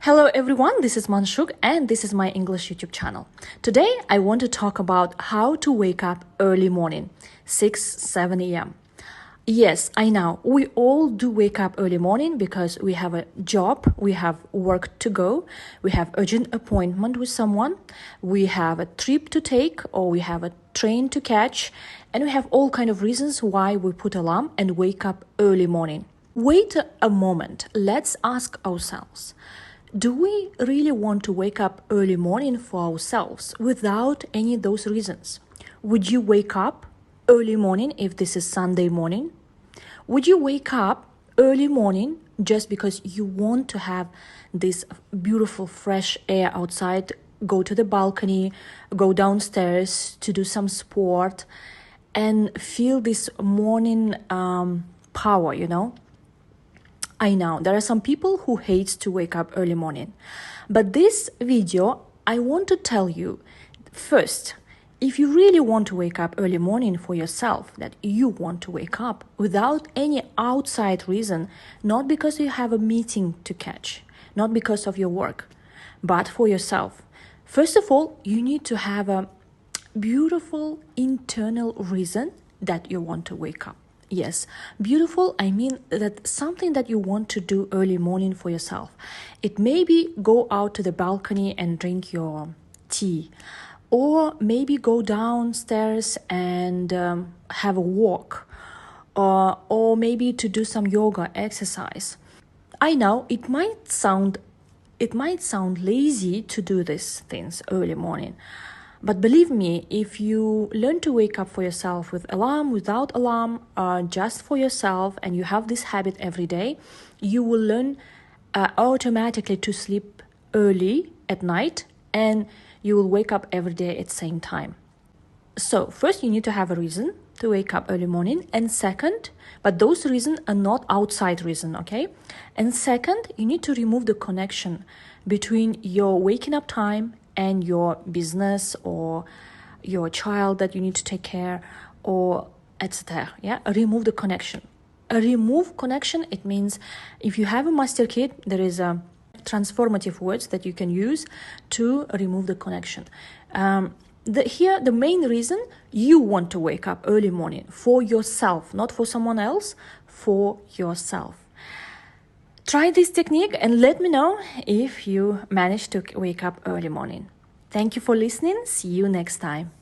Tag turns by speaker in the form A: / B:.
A: Hello everyone, this is Manshuk and this is my English YouTube channel. Today I want to talk about how to wake up early morning, 6-7 a.m. Yes, I know, we all do wake up early morning because we have a job, we have work to go, we have urgent appointment with someone, we have a trip to take or we have a train to catch, and we have all kind of reasons why we put alarm and wake up early morning. Wait a moment, let's ask ourselves, do we really want to wake up early morning for ourselves without any of those reasons? Would you wake up early morning if this is Sunday morning? Would you wake up early morning just because you want to have this beautiful fresh air outside, go to the balcony, go downstairs to do some sport and feel this morning power, I know there are some people who hate to wake up early morning, but this video I want to tell you first, if you really want to wake up early morning for yourself, that you want to wake up without any outside reason, not because you have a meeting to catch, not because of your work, but for yourself. First of all, you need to have a beautiful internal reason that you want to wake up. Yes, beautiful, I mean that something that you want to do early morning for yourself. It may be go out to the balcony and drink your tea, or maybe go downstairs and have a walk, or maybe to do some yoga exercise. I know it might sound lazy to do these things early morning. But believe me, if you learn to wake up for yourself with alarm, without alarm, just for yourself, and you have this habit every day, you will learn automatically to sleep early at night and you will wake up every day at the same time. So first you need to have a reason to wake up early morning, and second, but those reasons are not outside reason, okay? And second, you need to remove the connection between your waking up time and your business or your child that you need to take care or etc. Remove the connection. Remove connection, it means if you have a master kit, there is a transformative words that you can use to remove the connection. The main reason you want to wake up early morning for yourself, not for someone else, for yourself. Try this technique and let me know if you manage to wake up early morning. Thank you for listening. See you next time.